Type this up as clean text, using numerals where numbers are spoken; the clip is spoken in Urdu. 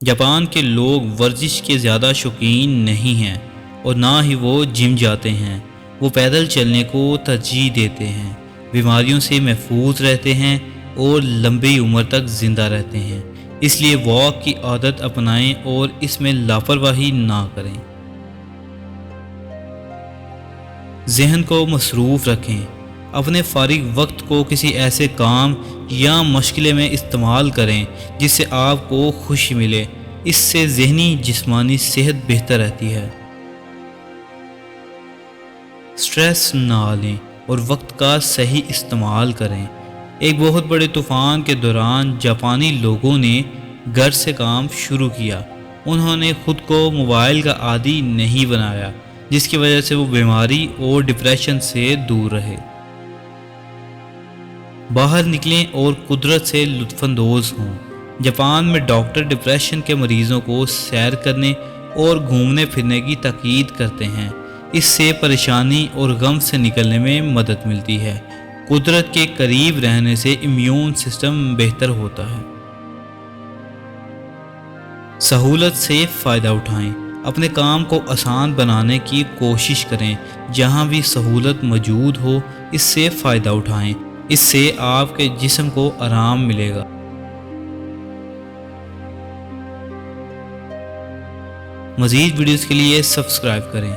جاپان کے لوگ ورزش کے زیادہ شوقین نہیں ہیں اور نہ ہی وہ جم جاتے ہیں۔ وہ پیدل چلنے کو ترجیح دیتے ہیں، بیماریوں سے محفوظ رہتے ہیں اور لمبی عمر تک زندہ رہتے ہیں۔ اس لیے واک کی عادت اپنائیں اور اس میں لاپرواہی نہ کریں۔ ذہن کو مصروف رکھیں۔ اپنے فارغ وقت کو کسی ایسے کام یا مشغلے میں استعمال کریں جس سے آپ کو خوشی ملے۔ اس سے ذہنی جسمانی صحت بہتر رہتی ہے۔ سٹریس نہ لیں اور وقت کا صحیح استعمال کریں۔ ایک بہت بڑے طوفان کے دوران جاپانی لوگوں نے گھر سے کام شروع کیا۔ انہوں نے خود کو موبائل کا عادی نہیں بنایا، جس کی وجہ سے وہ بیماری اور ڈپریشن سے دور رہے۔ باہر نکلیں اور قدرت سے لطف اندوز ہوں۔ جاپان میں ڈاکٹر ڈپریشن کے مریضوں کو سیر کرنے اور گھومنے پھرنے کی تاکید کرتے ہیں۔ اس سے پریشانی اور غم سے نکلنے میں مدد ملتی ہے۔ قدرت کے قریب رہنے سے امیون سسٹم بہتر ہوتا ہے۔ سہولت سے فائدہ اٹھائیں۔ اپنے کام کو آسان بنانے کی کوشش کریں۔ جہاں بھی سہولت موجود ہو، اس سے فائدہ اٹھائیں۔ اس سے آپ کے جسم کو آرام ملے گا۔ مزید ویڈیوز کے لیے سبسکرائب کریں۔